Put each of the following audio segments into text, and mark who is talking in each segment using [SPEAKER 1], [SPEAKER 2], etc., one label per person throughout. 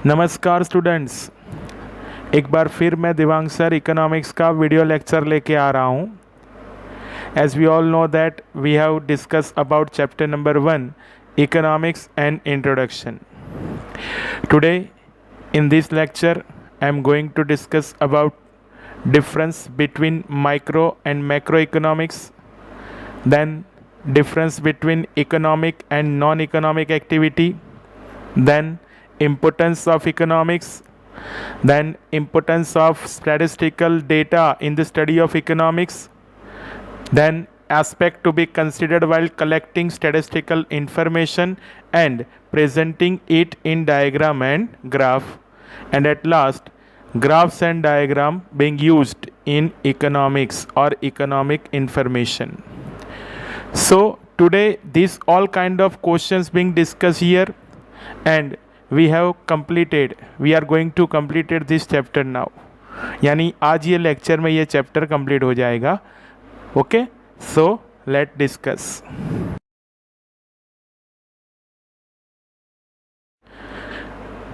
[SPEAKER 1] नमस्कार स्टूडेंट्स, एक बार फिर मैं दिवांग सर इकोनॉमिक्स का वीडियो लेक्चर लेके आ रहा हूँ. As we all know that we have discuss about chapter number 1 economics and introduction. Today in this lecture I am going to discuss about difference between micro and macroeconomics, then difference between economic and non-economic activity, then importance of economics, then importance of statistical data in the study of economics, then aspect to be considered while collecting statistical information and presenting it in diagram and graph, and at last graphs and diagram being used in economics or economic information. So today these all kind of questions being discussed here, and we are going to completed this chapter now. यानी आज ये lecture में ये chapter complete हो जाएगा. Okay, so let discuss.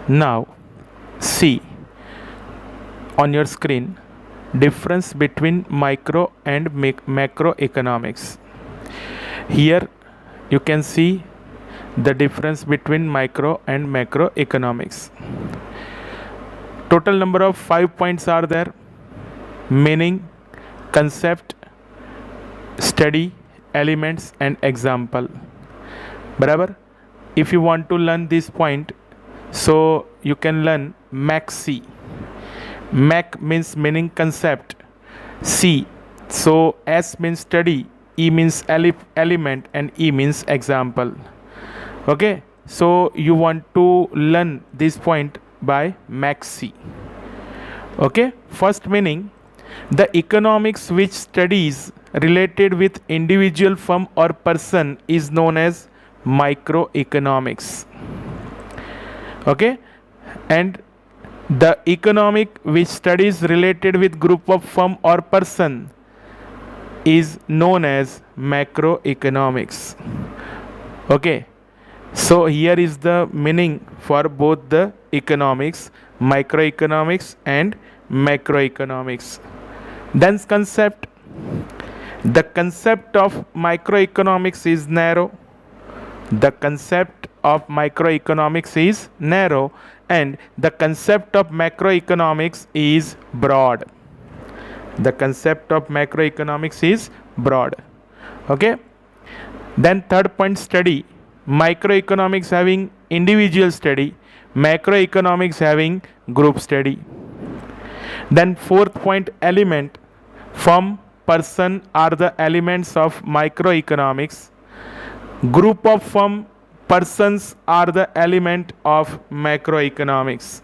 [SPEAKER 1] Now see on your screen difference between micro and macroeconomics. Here you can see the difference between micro and macroeconomics. Total number of 5 points are there: meaning, concept, study, elements and example. बराबर. If you want to learn this point, so you can learn Mac C. Mac means meaning, concept. C, so S means study, E means element and E means example. Okay, so you want to learn this point by Mac C. Okay, first meaning, the economics which studies related with individual firm or person is known as microeconomics. Okay, and the economic which studies related with group of firm or person is known as macroeconomics. Okay, so here is the meaning for both the economics, microeconomics and macroeconomics. Then concept. The concept of microeconomics is narrow. The concept of microeconomics is narrow and the concept of macroeconomics is broad. The concept of macroeconomics is broad. Okay, then third point, study. Microeconomics having individual study, macroeconomics having group study. Then fourth point, element. Firm, person are the elements of microeconomics. Group of firm, persons are the element of macroeconomics.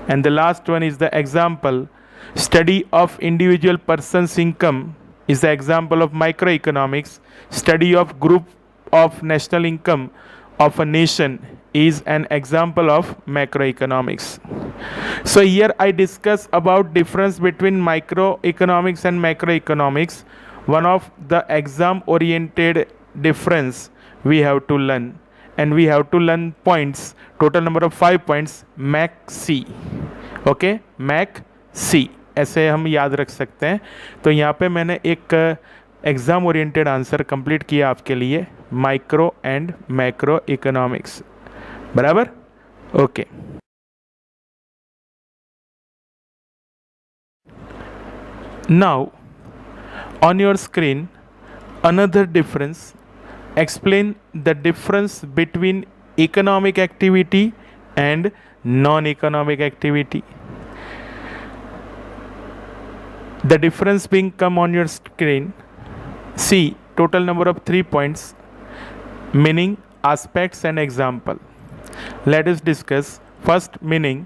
[SPEAKER 1] And the last one is the example. Study of individual person's income is the example of microeconomics. Study of group of national income of a nation is an example of macroeconomics. So here I discuss about difference between microeconomics and macroeconomics. One of the exam oriented difference we have to learn, and we have to learn points, total number of 5 points, Mac C. Okay, Mac C ऐसे हम याद रख सकते हैं. तो यहाँ पे मैंने एक एग्ज़ाम ओरिएंटेड आंसर कंप्लीट किया आपके लिए, माइक्रो एंड मैक्रो इकोनॉमिक्स. बराबर. Okay, now on your screen another difference. Explain the difference between economic activity and non-economic activity. The difference being come on your screen. See total number of 3 points, meaning, aspects and example. Let us discuss. First, meaning.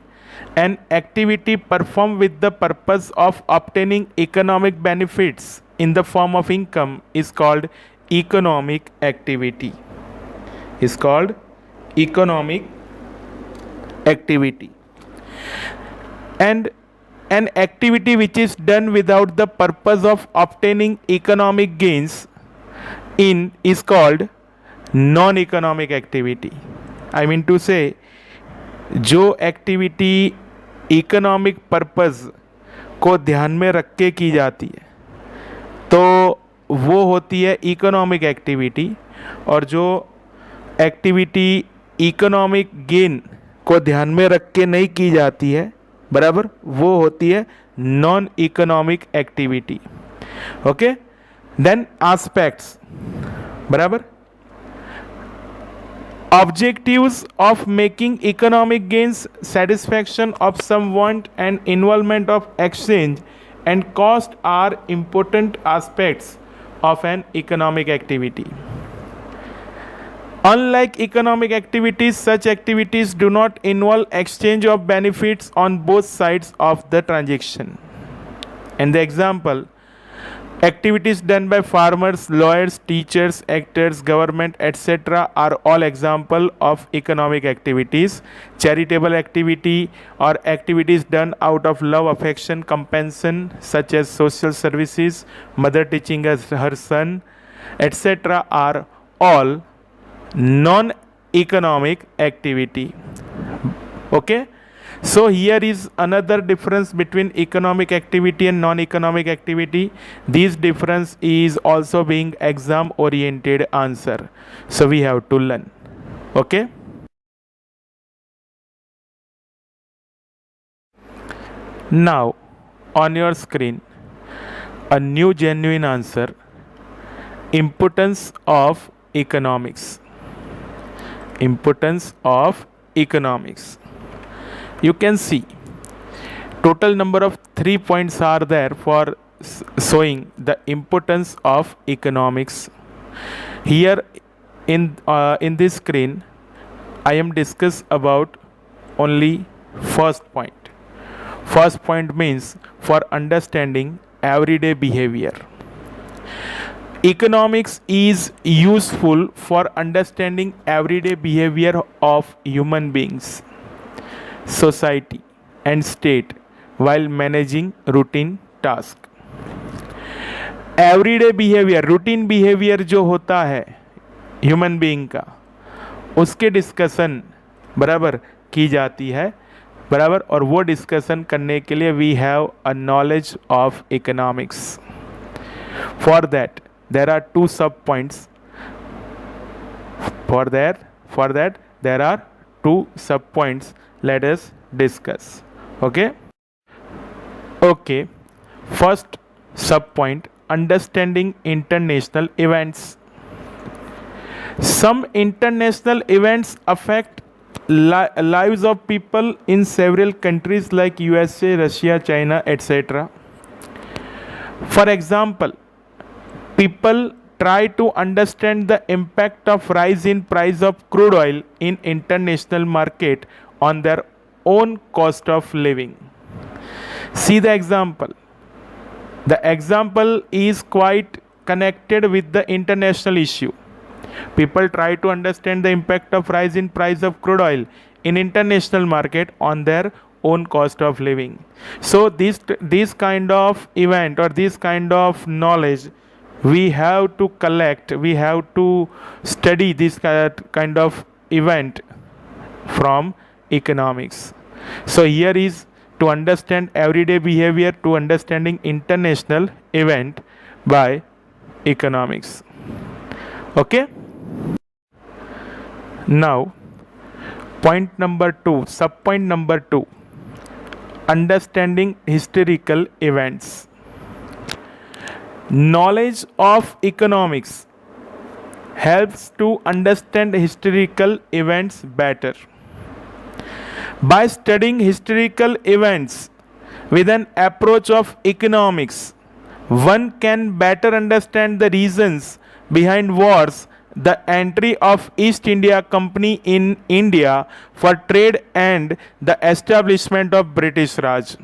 [SPEAKER 1] An activity performed with the purpose of obtaining economic benefits in the form of income is called economic activity. Is called economic activity. And an activity which is done without the purpose of obtaining economic gains in is called non-economic activity. I mean to say, जो activity economic purpose को ध्यान में रख के की जाती है तो वो होती है इकोनॉमिक एक्टिविटी, और जो एक्टिविटी इकोनॉमिक गेन को ध्यान में रख के नहीं की जाती है, बराबर, वो होती है non economic activity. Okay, then aspects, बराबर, objectives of making economic gains, satisfaction of some want and involvement of exchange and cost are important aspects of an economic activity. Unlike economic activities, such activities do not involve exchange of benefits on both sides of the transaction. And the example, activities done by farmers, lawyers, teachers, actors, government, etc. are all example of economic activities. Charitable activity or activities done out of love, affection, compassion, such as social services, mother teaching us her son, etc. are all non-economic activity. Okay. So here is another difference between economic activity and non-economic activity. This difference is also being exam oriented answer, so we have to learn. Okay, now on your screen a new genuine answer, importance of economics. Importance of economics. You can see total number of 3 points are there for showing the importance of economics. Here in this screen I am discuss about only first point. First point means for understanding everyday behavior. Economics is useful for understanding everyday behavior of human beings, society and state while managing routine task. Everyday behaviour, routine behaviour जो होता है human being का, उसके discussion बराबर की जाती है, बराबर, और वो डिस्कशन करने के लिए we have a knowledge of economics. For that there are two sub points. For that there are two sub points. Let us discuss. Okay, first sub point, understanding international events. Some international events affect lives of people in several countries like USA, Russia, China, etc. For example, people try to understand the impact of rise in price of crude oil in international market on their own cost of living. See the example. The example is quite connected with the international issue. People try to understand the impact of rise in price of crude oil in international market on their own cost of living. So this kind of event or this kind of knowledge we have to collect, we have to study this kind of event from economics. So here is to understand everyday behavior to understanding international event by economics. Okay, now point number 2, sub point number 2, understanding historical events. Knowledge of economics helps to understand historical events better. By studying historical events with an approach of economics, one can better understand the reasons behind wars, the entry of East India Company in India for trade, and the establishment of British Raj.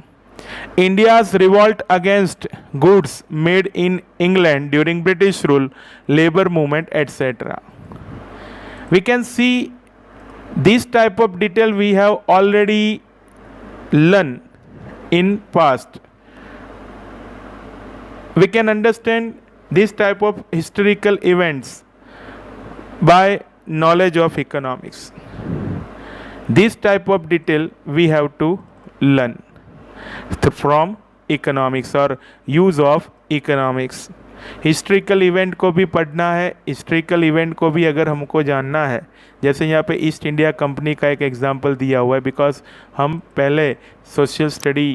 [SPEAKER 1] India's revolt against goods made in England during British rule, labor movement, etc. We can see this type of detail we have already learned in past. We can understand this type of historical events by knowledge of economics. This type of detail we have to learn from economics और use of economics. Historical event को भी पढ़ना है, historical event को भी अगर हमको जानना है, जैसे यहाँ पे ईस्ट इंडिया कंपनी का एक एग्जांपल दिया हुआ है, बिकॉज हम पहले सोशल स्टडी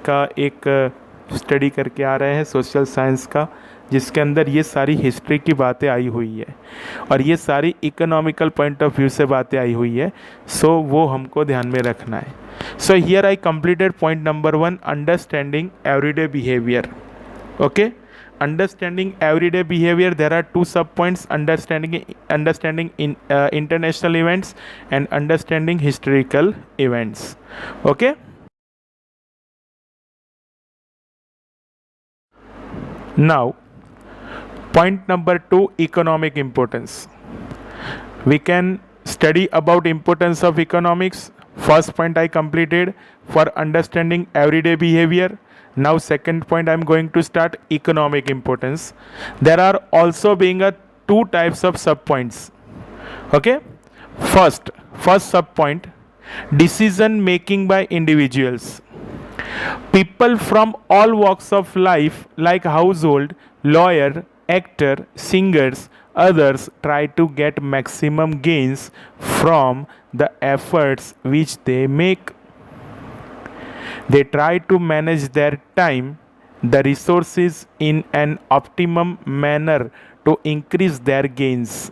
[SPEAKER 1] का एक स्टडी करके आ रहे हैं, सोशल साइंस का, जिसके अंदर ये सारी हिस्ट्री की बातें आई हुई है और ये सारी इकोनॉमिकल पॉइंट ऑफ व्यू से बातें आई हुई है। सो वो हमको ध्यान में रखना है। So here I completed point number 1, understanding everyday behaviour. Okay, understanding everyday behavior, there are 2 sub points: understanding international events and understanding historical events. Okay, now point number 2, economic importance. We can study about importance of economics. First point I completed for understanding everyday behavior. Now second point I am going to start economic importance. There are also being a 2 types of sub points. Okay, first sub point, decision making by individuals. People from all walks of life like household, lawyer, actor, singers, others try to get maximum gains from the efforts which they make. They try to manage their time, the resources in an optimum manner to increase their gains.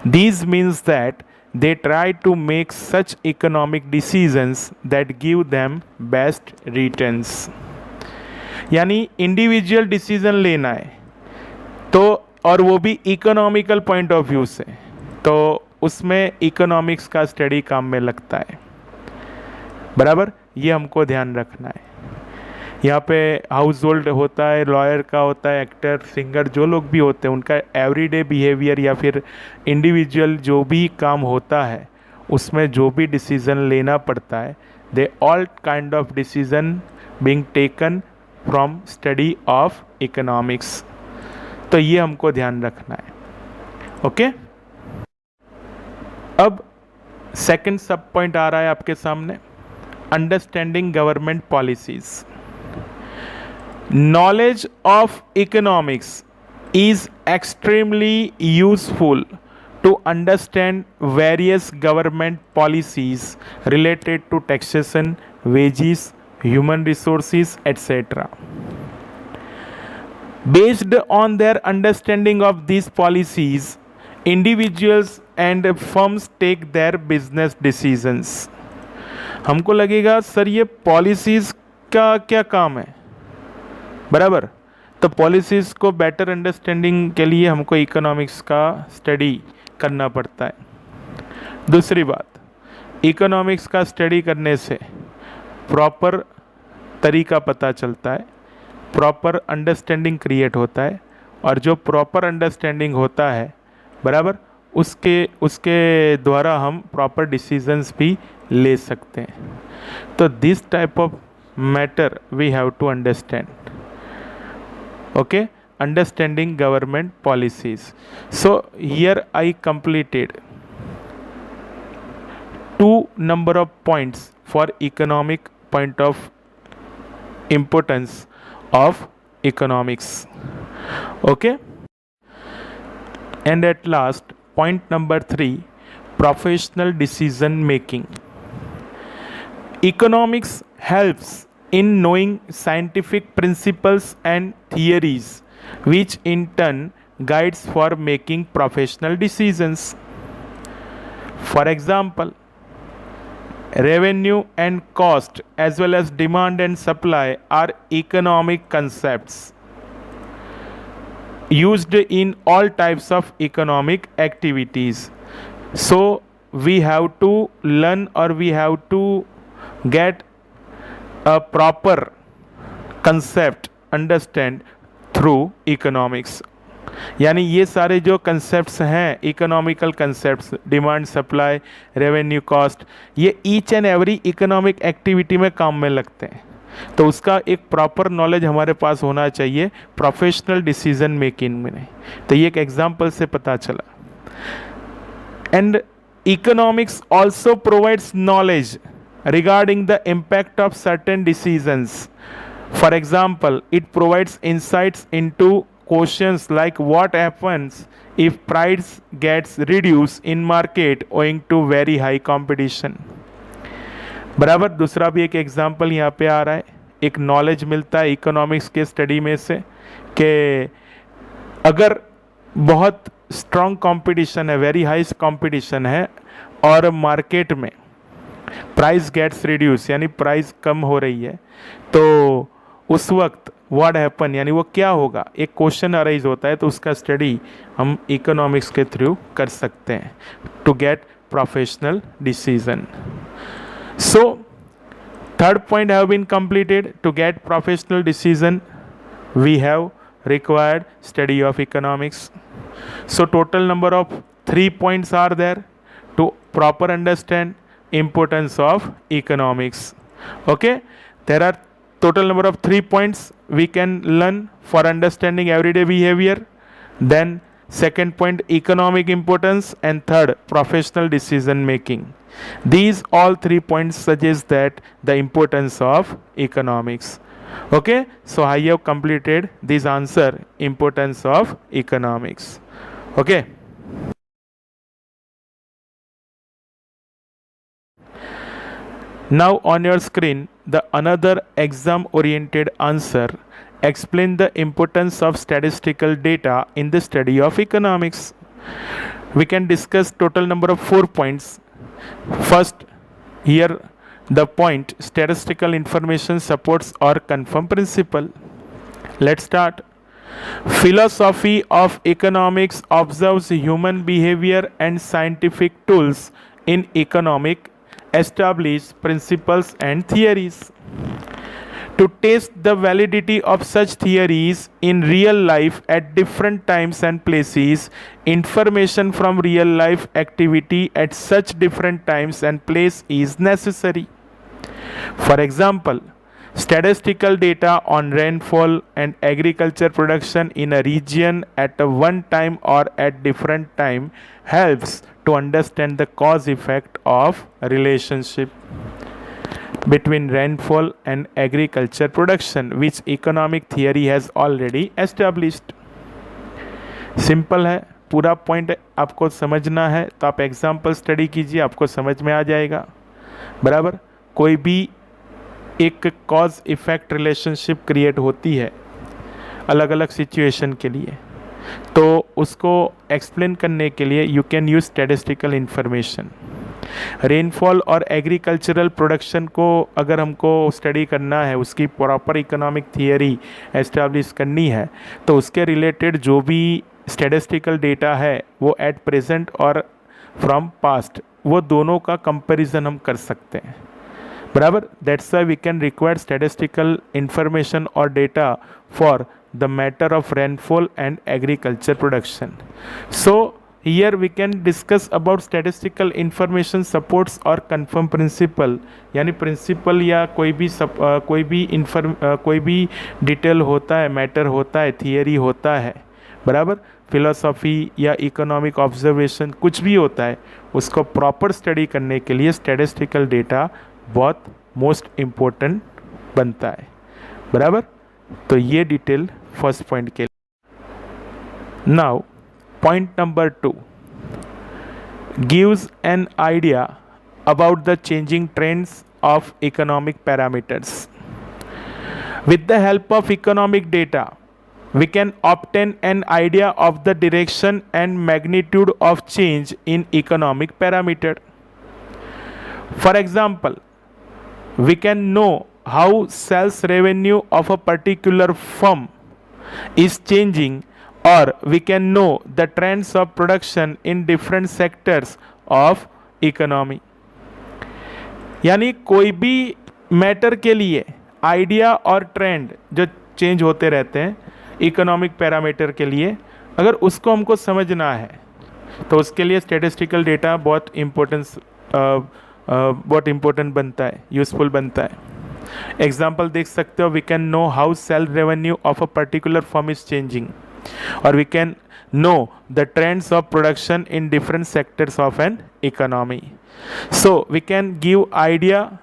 [SPEAKER 1] This means that they try to make such economic decisions that give them best returns. यानी individual decision लेना है तो, और वो भी economical point of view से, तो उसमें इकोनॉमिक्स का स्टडी काम में लगता है। बराबर, ये हमको ध्यान रखना है। यहाँ पे हाउस होल्ड होता है, लॉयर का होता है, एक्टर, सिंगर, जो लोग भी होते हैं उनका एवरीडे बिहेवियर या फिर इंडिविजुअल जो भी काम होता है उसमें जो भी डिसीज़न लेना पड़ता है, they all kind of decision being taken from study of economics. तो ये हमको ध्यान रखना है। ओके, अब सेकंड सब पॉइंट आ रहा है आपके सामने, understanding government policies. Knowledge of economics is extremely useful to understand various government policies related to taxation, wages, human resources, etc. Based on their understanding of these policies, individuals and firms take their business decisions. हमको लगेगा sir ये policies का क्या काम है, बराबर, तो policies को बेटर अंडरस्टैंडिंग के लिए हमको इकोनॉमिक्स का स्टडी करना पड़ता है। दूसरी बात, इकोनॉमिक्स का स्टडी करने से प्रॉपर तरीका पता चलता है, प्रॉपर अंडरस्टैंडिंग क्रिएट होता है, और जो प्रॉपर अंडरस्टैंडिंग होता है, बराबर, उसके द्वारा हम प्रॉपर डिसीजंस भी ले सकते हैं। तो this type of matter we have to understand. Okay, understanding government policies. So here I completed 2 number of points for economic point of importance of economics. Okay, and at last point number 3, professional decision making. Economics helps in knowing scientific principles and theories, which in turn guides for making professional decisions. For example, revenue and cost as well as demand and supply are economic concepts used in all types of economic activities. So we have to learn, or we have to get a proper concept understand through economics. यानी ये सारे जो concepts हैं, economical concepts, demand, supply, revenue, cost, ये each and every economic activity में काम में लगते हैं। तो उसका एक प्रॉपर नॉलेज हमारे पास होना चाहिए प्रोफेशनल डिसीजन मेकिंग में। तो ये एक एग्जांपल से पता चला। And economics also provides knowledge regarding the impact of certain decisions. For example, it provides insights into questions like what happens if price gets reduced in market owing to very high competition. बराबर दूसरा भी एक example यहाँ पे आ रहा है, एक knowledge मिलता है इकोनॉमिक्स के स्टडी में से कि अगर बहुत स्ट्रॉन्ग कंपटीशन है, वेरी हाई कंपटीशन है और मार्केट में प्राइस गेट्स रिड्यूस यानी प्राइस कम हो रही है, तो उस वक्त व्हाट हैपन यानी वो क्या होगा, एक क्वेश्चन अराइज होता है, तो उसका स्टडी हम इकोनॉमिक्स के थ्रू कर सकते हैं to get professional decision. So, third point have been completed. To get professional decision, we have required study of economics. So, total number of 3 points are there to proper understand importance of economics. Okay, there are total number of 3 points we can learn for understanding everyday behavior. Then second point, economic importance, and third, professional decision making. These all 3 points suggest that the importance of economics. Okay, so I have completed this answer, importance of economics. Okay, now on your screen the another exam oriented answer. Explain the importance of statistical data in the study of economics. We can discuss total number of 4 points. First, here the point, statistical information supports or confirm principle. Let's start. Philosophy of economics observes human behavior and scientific tools in economic establish principles and theories. To test the validity of such theories in real life at different times and places, information from real life activity at such different times and place is necessary. For example, statistical data on rainfall and agriculture production in a region at a one time or at different time helps to understand the cause effect of relationship between rainfall and agriculture production which economic theory has already established. Simple है, पूरा point आपको समझना है तो आप example study कीजिए, आपको समझ में आ जाएगा. बराबर, कोई भी एक कॉज इफेक्ट रिलेशनशिप क्रिएट होती है अलग अलग सिचुएशन के लिए, तो उसको एक्सप्लेन करने के लिए you can use statistical information. Rainfall और एग्रीकल्चरल प्रोडक्शन को अगर हमको स्टडी करना है, उसकी प्रॉपर इकोनॉमिक थियरी एस्टैब्लिश करनी है, तो उसके रिलेटेड जो भी स्टैटिस्टिकल डेटा है वो एट प्रेजेंट और फ्रॉम पास्ट, वो दोनों का कंपैरिजन हम कर सकते हैं. बराबर, that's why we can require statistical information और data for the matter of rainfall and agriculture production. So here we can discuss about statistical information supports or confirm principle. यानी प्रिंसिपल या कोई भी डिटेल होता है, मैटर होता है, theory होता है, बराबर, फिलोसॉफी या इकोनॉमिक ऑब्जर्वेशन कुछ भी होता है, उसको प्रॉपर स्टडी करने के लिए स्टैटिस्टिकल डेटा बहुत मोस्ट इम्पोर्टेंट बनता है. बराबर, तो ये डिटेल फर्स्ट पॉइंट के लिए. Now point number 2 gives an idea about the changing trends of economic parameters. With the help of economic data, we can obtain an idea of the direction and magnitude of change in economic parameter. For example, we can know how sales revenue of a particular firm is changing, or we can know the trends of production in different sectors of economy. यानी कोई भी matter के लिए idea और trend जो change होते रहते हैं इकोनॉमिक पैरामीटर के लिए, अगर उसको हमको समझना है तो उसके लिए स्टैटिस्टिकल डेटा बहुत इम्पोर्टेंट बनता है, यूजफुल बनता है. एग्जाम्पल देख सकते हो, we can know how sale revenue of a particular firm is changing. or we can know the trends of production in different sectors of an economy. So we can give idea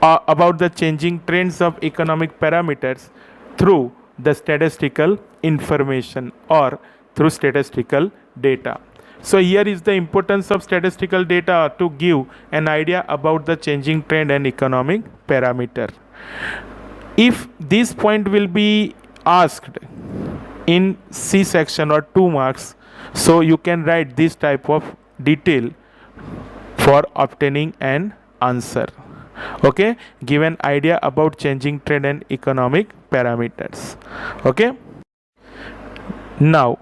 [SPEAKER 1] about the changing trends of economic parameters through the statistical information or through statistical data. So here is the importance of statistical data to give an idea about the changing trend and economic parameter. If this point will be asked in C section or 2 marks, so you can write this type of detail for obtaining an answer. Okay, give an idea about changing trend and economic parameters. Okay, now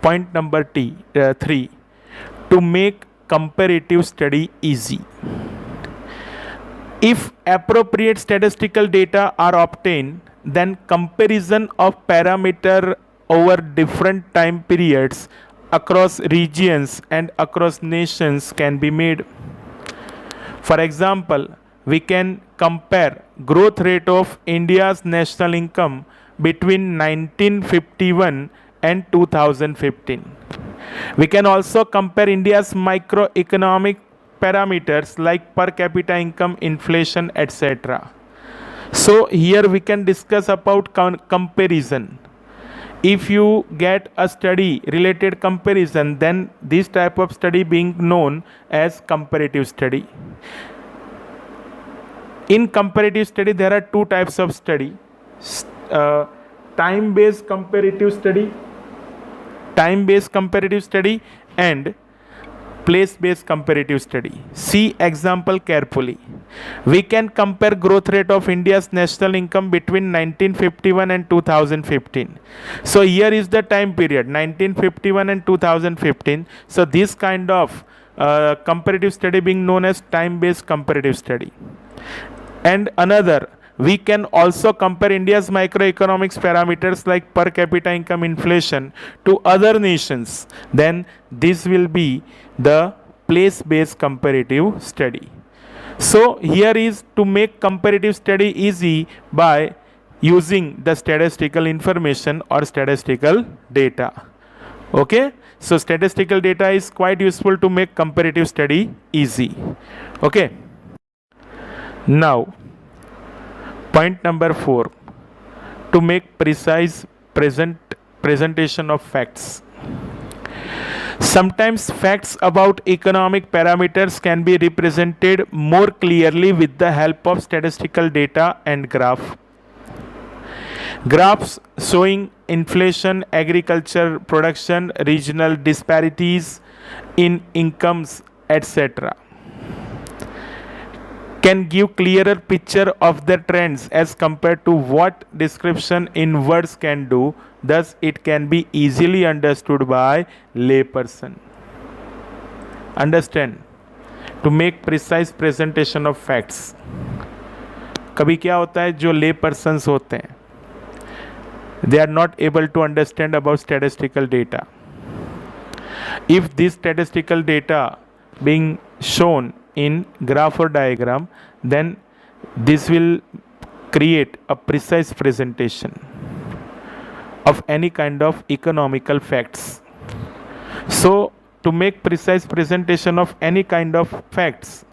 [SPEAKER 1] point number 3, to make comparative study easy. If appropriate statistical data are obtained, then comparison of parameter over different time periods across regions and across nations can be made. For example, we can compare growth rate of India's national income between 1951 and 2015. We can also compare India's microeconomic parameters like per capita income, inflation, etc. So here we can discuss about comparison. If you get a study related comparison, then this type of study being known as comparative study. In comparative study, there are 2 types of study: time-based comparative study, and place-based comparative study. See example carefully. We can compare growth rate of India's national income between 1951 and 2015. So here is the time period 1951 and 2015. So this kind of comparative study being known as time-based comparative study. And another, we can also compare India's microeconomics parameters like per capita income, inflation to other nations. Then this will be the place-based comparative study. So here is to make comparative study easy by using the statistical information or statistical data. Okay, so statistical data is quite useful to make comparative study easy. Okay. Now, point number 4, to make precise presentation of facts. Sometimes facts about economic parameters can be represented more clearly with the help of statistical data and graph. Graphs showing inflation, agriculture production, regional disparities in incomes, etc. can give clearer picture of the trends as compared to what description in words can do. Thus, it can be easily understood by layperson. Understand? To make precise presentation of facts. कभी क्या होता है, जो lay persons होते हैं, they are not able to understand about statistical data. If this statistical data being shown in graph or diagram, then this will create a precise presentation of any kind of economical facts. So to make precise presentation of any kind of facts,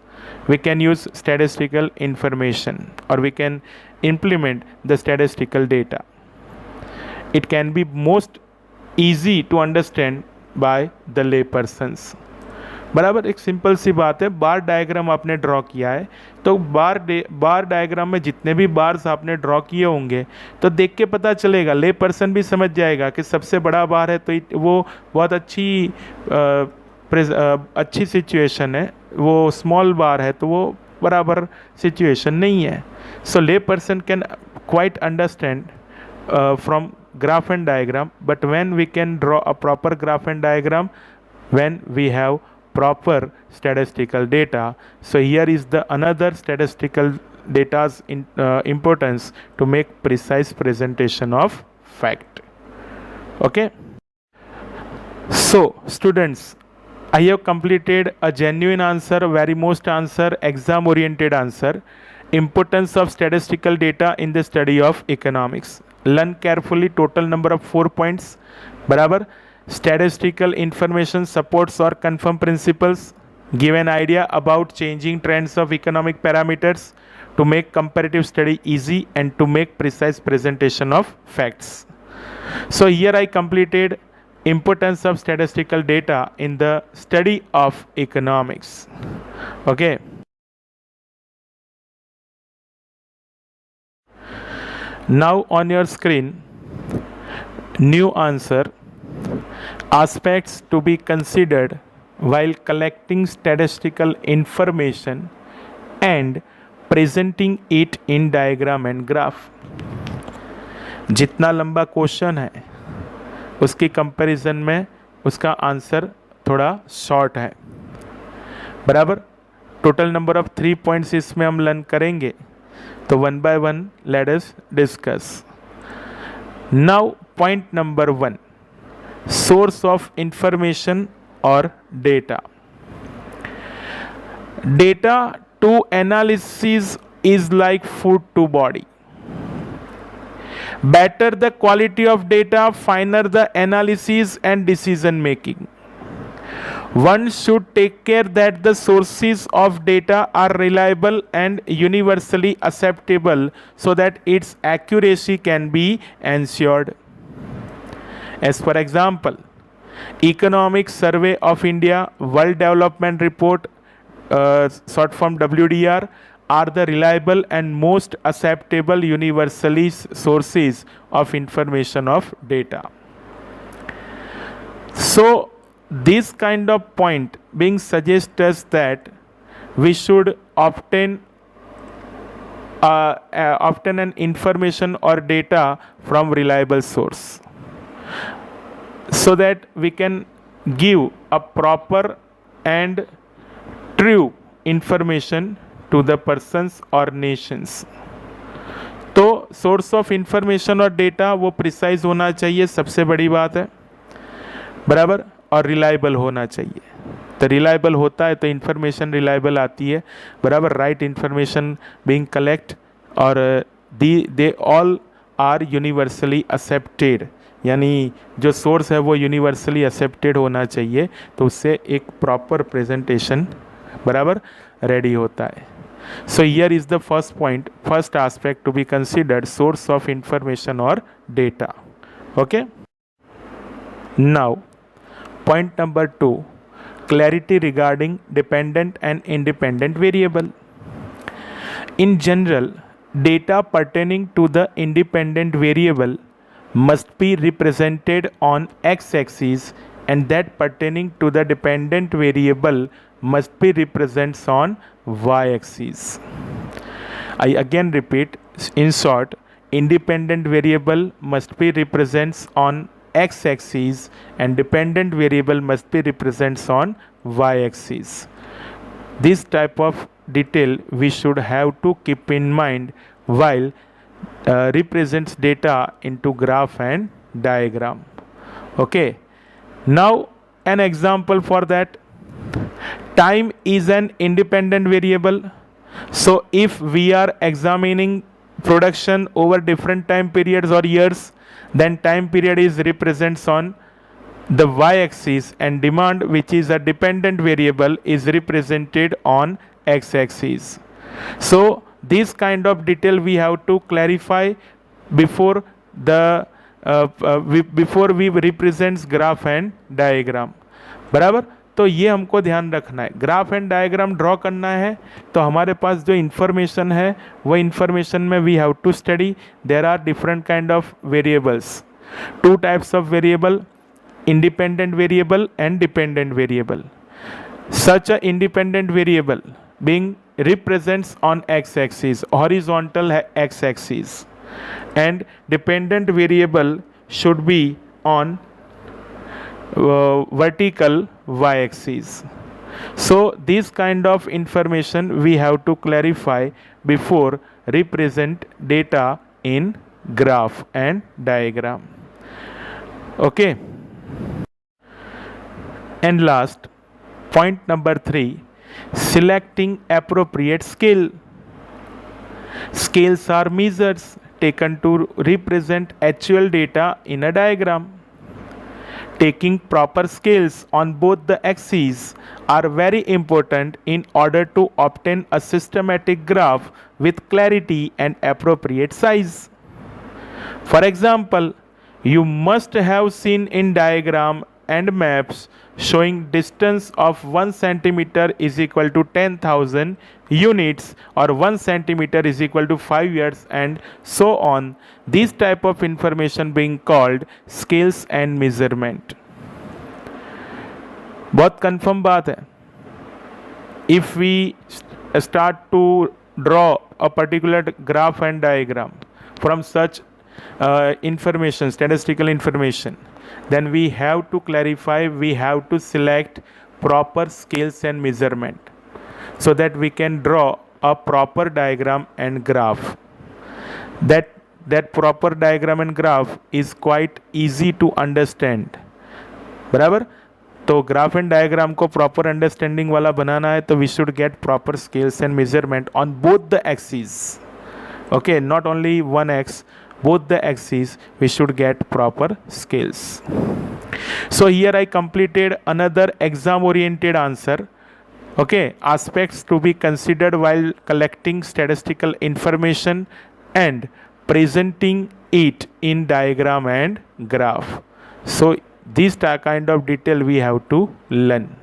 [SPEAKER 1] we can use statistical information, or we can implement the statistical data. It can be most easy to understand by the lay persons. बराबर एक simple सी बात है, बार diagram आपने draw किया है, तो बार diagram में जितने भी बार्स आपने ड्रॉ किए होंगे तो देख के पता चलेगा, ले पर्सन भी समझ जाएगा कि सबसे बड़ा बार है तो वो बहुत अच्छी सिचुएशन है, वो स्मॉल बार है तो वो बराबर सिचुएशन नहीं है. सो ले person can quite understand from graph and diagram, but when we can draw a proper graph and diagram when we have proper statistical data. So here is the another statistical data's importance to make precise presentation of fact. Okay, so students, I have completed a genuine answer, very most answer, exam oriented answer, importance of statistical data in the study of economics. learn carefully total number of 4 points. बराबर. Statistical information supports or confirm principles, give an idea about changing trends of economic parameters to make comparative study easy and to make precise presentation of facts. So here I completed importance of statistical data in the study of economics. Okay. Now on your screen, new answer, aspects to be considered while collecting statistical information and presenting it in diagram and graph. जितना लंबा question है उसकी comparison में उसका answer थोड़ा short है. बराबर. Total number of 3 points इसमें हम लर्न करेंगे, तो one by one let us discuss. Now point number 1, source of information or data. Data to analysis is like food to body. Better the quality of data, finer the analysis and decision making. One should take care that the sources of data are reliable and universally acceptable so that its accuracy can be ensured. As for example, Economic Survey of India, World Development Report, short form WDR, are the reliable and most acceptable universally sources of information of data. So this kind of point being suggests that we should obtain an information or data from reliable source, so that we can give a proper and true information to the persons or nations. तो source of information और data वो precise होना चाहिए, सबसे बड़ी बात है. बराबर. और रिलायबल होना चाहिए. तो रिलायबल होता है तो इंफॉर्मेशन रिलायबल आती है. बराबर. राइट इंफॉर्मेशन बीइंग कलेक्ट और they all are universally accepted, यानी जो सोर्स है वो यूनिवर्सली एक्सेप्टेड होना चाहिए, तो उससे एक प्रॉपर प्रेजेंटेशन बराबर रेडी होता है. So here is the first point, first aspect to be considered, source of information और data. Okay. Now point number 2, clarity regarding dependent and independent variable. In general, data pertaining to the independent variable must be represented on x-axis and that pertaining to the dependent variable must be represented on y-axis. I again repeat, in short, independent variable must be represented on x-axis and dependent variable must be represented on y-axis. This type of detail we should have to keep in mind while represents data into graph and diagram. Okay. Now an example for that. Time is an independent variable. So if we are examining production over different time periods or years, then time period is represented on the y-axis and demand, which is a dependent variable, is represented on x-axis. So this kind of detail we have to clarify before we represents graph and diagram. बराबर. तो ये हमको ध्यान रखना है. Graph and diagram draw करना है तो हमारे पास जो इन्फॉर्मेशन है वो इन्फॉर्मेशन में we have to study there are different kind of variables. 2 types of variable, independent variable and dependent variable. Such a independent variable being represents on x-axis, horizontal x-axis, and dependent variable should be on vertical y-axis. So this kind of information we have to clarify before represent data in graph and diagram. Okay. And last, point number 3, selecting appropriate scale. Scales are measures taken to represent actual data in a diagram. Taking proper scales on both the axes are very important in order to obtain a systematic graph with clarity and appropriate size. For example, you must have seen in diagram and maps showing distance of 1 centimeter is equal to 10,000 units or 1 centimeter is equal to 5 years and so on. These type of information being called scales and measurement. बहुत confirm बात है. If we start to draw a particular graph and diagram from such information, statistical information, then we have to clarify, we have to select proper scales and measurement so that we can draw a proper diagram and graph. That proper diagram and graph is quite easy to understand. बराबर. तो graph and diagram को proper understanding वाला बनाना है तो we should get proper scales and measurement on both the axis. Okay, not only one X, both the axes we should get proper scales. So here I completed another exam oriented answer. Okay, aspects to be considered while collecting statistical information and presenting it in diagram and graph. So this kind of detail we have to learn.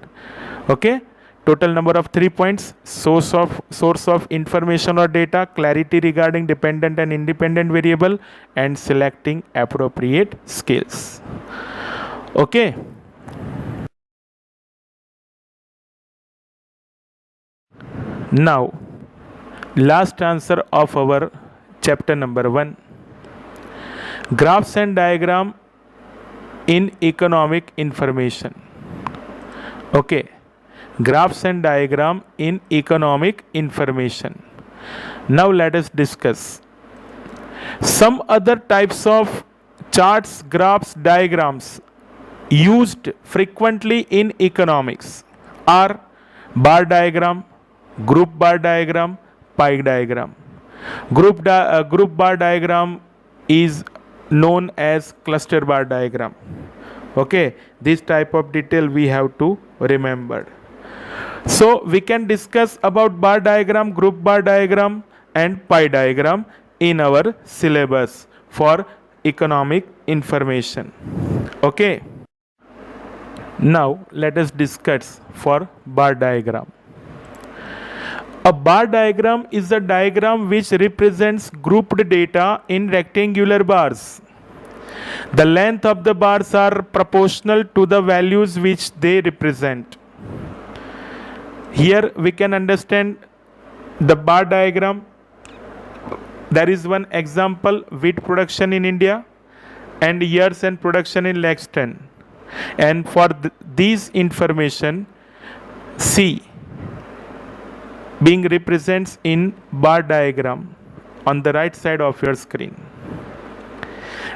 [SPEAKER 1] Okay, total number of 3 points: source of information or data, clarity regarding dependent and independent variable, and selecting appropriate scales. Okay. Now, last answer of our chapter number 1. Graphs and diagram in economic information. Okay. Graphs and diagram in economic information. Now let us discuss some other types of charts, graphs, diagrams used frequently in economics are bar diagram, group bar diagram, pie diagram. Group bar diagram is known as cluster bar diagram. Okay, this type of detail we have to remember. So we can discuss about bar diagram, group bar diagram and pie diagram in our syllabus for economic information. Okay. Now let us discuss for bar diagram. A bar diagram is a diagram which represents grouped data in rectangular bars. The length of the bars are proportional to the values which they represent. Here we can understand the bar diagram. There is one example: wheat production in India and years and production in Laxton. And for these information, C being represents in bar diagram on the right side of your screen.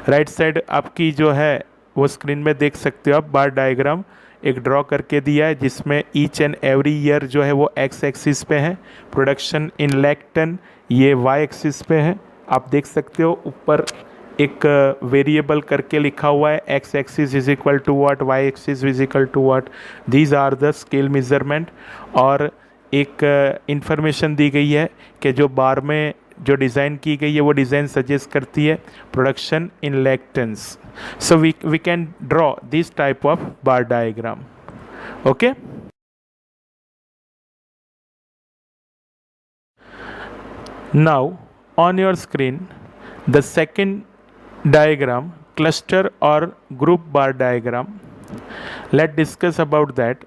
[SPEAKER 1] Right side आपकी जो है वो screen में देख सकते हो आप. बार diagram एक ड्रॉ करके दिया है जिसमें ईच एंड एवरी ईयर जो है वो एक्स एक्सिस पे है. प्रोडक्शन इन लाख टन ये वाई एक्सिस पे है. आप देख सकते हो ऊपर एक वेरिएबल करके लिखा हुआ है, X axis is equal to what, Y axis is equal to what. These are the scale measurement. और एक इंफॉर्मेशन दी गई है कि जो बार में जो डिज़ाइन की गई है वो डिज़ाइन सजेस्ट करती है production in lakh tons. So we can draw this type of bar diagram. Okay. Now on your screen the second diagram, cluster or group bar diagram. Let's discuss about that.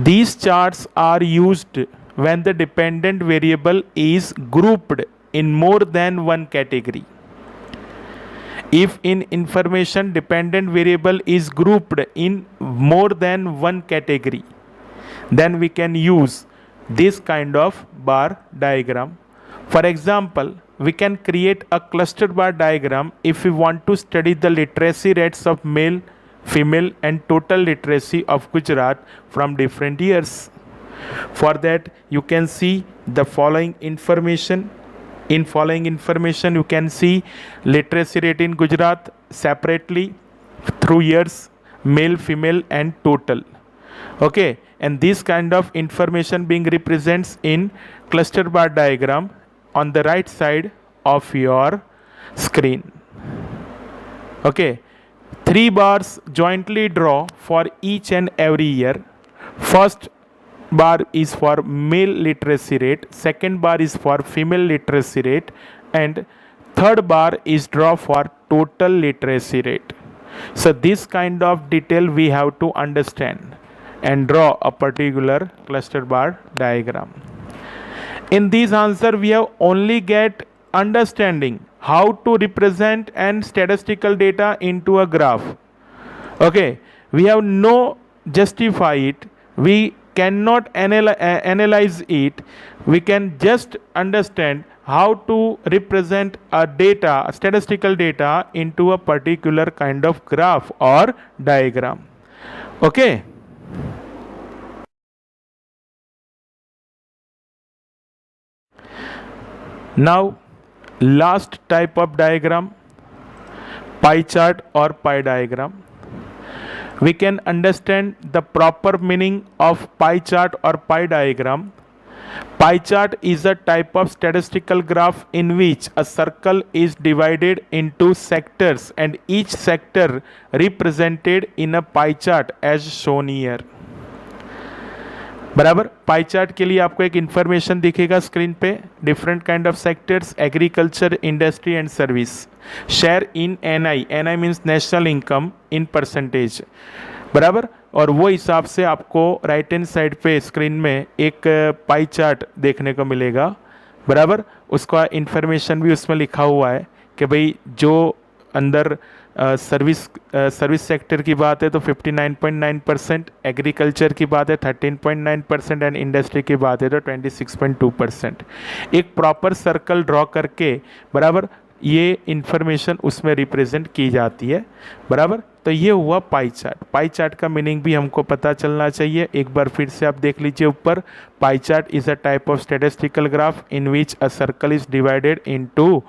[SPEAKER 1] These charts are used when the dependent variable is grouped in more than one category. If in information dependent variable is grouped in more than one category, then we can use this kind of bar diagram. For example, we can create a cluster bar diagram if we want to study the literacy rates of male, female and total literacy of Gujarat from different years. For that, you can see the following information. In following information, you can see literacy rate in Gujarat separately through years, male, female, and total. Okay, and this kind of information being represents in cluster bar diagram on the right side of your screen. Okay, 3 bars jointly draw for each and every year. First bar is for male literacy rate, second bar is for female literacy rate, and third bar is draw for total literacy rate. So this kind of detail we have to understand and draw a particular cluster bar diagram. In this answer we have only get understanding how to represent and statistical data into a graph. Okay, we have no justify it, we cannot analyze it, we can just understand how to represent a data, a statistical data into a particular kind of graph or diagram. Okay. Now last type of diagram, pie chart or pie diagram. We can understand the proper meaning of pie chart or pie diagram. Pie chart is a type of statistical graph in which a circle is divided into sectors and each sector represented in a pie chart as shown here. बराबर, pie chart के लिए आपको एक information दिखेगा screen पे, different kind of sectors, agriculture, industry and service, share in NI, NI means national income in percentage, बराबर। और वो हिसाब से आपको राइट हैंड साइड पे स्क्रीन में एक पाई चार्ट देखने को मिलेगा, बराबर। उसका इंफॉर्मेशन भी उसमें लिखा हुआ है कि भाई जो अंदर सर्विस सेक्टर की बात है तो 59.9%, एग्रीकल्चर की बात है 13.9% एंड इंडस्ट्री की बात है तो 26.2%। एक प्रॉपर सर्कल ड्रॉ करके, बराबर, ये इंफॉर्मेशन उसमें रिप्रेजेंट की जाती है, बराबर। तो ये हुआ पाई चार्ट। पाई चार्ट का मीनिंग भी हमको पता चलना चाहिए, एक बार फिर से आप देख लीजिए ऊपर। Pie chart is a type of statistical graph in which a circle is divided into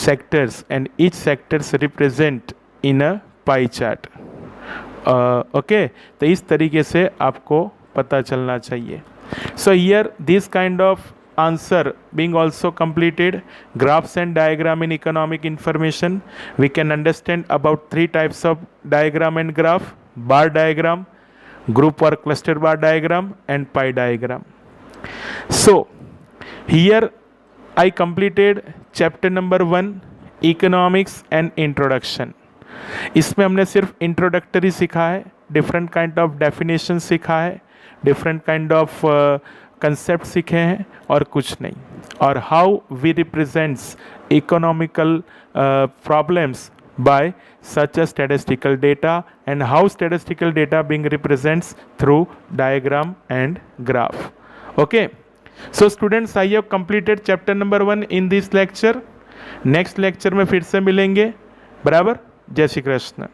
[SPEAKER 1] sectors and each sectors represent in a pie chart. Okay, तो इस तरीके से आपको पता चलना चाहिए। So here this kind of answer being also completed, graphs and diagram in economic information, we can understand about 3 types of diagram and graph: bar diagram, group or cluster bar diagram, and pie diagram. So here I completed chapter number 1 economics and introduction. इसमें हमने सिर्फ introductory सीखा है, different kind of definition सीखा है, different kind of concept सीखे हैं और कुछ नहीं। और how we represents economical problems by such a statistical data and how statistical data being represents through diagram and graph. Okay, so students, I have completed chapter number 1 in this lecture. Next lecture में फिर से मिलेंगे, बराबर। जय श्री कृष्ण।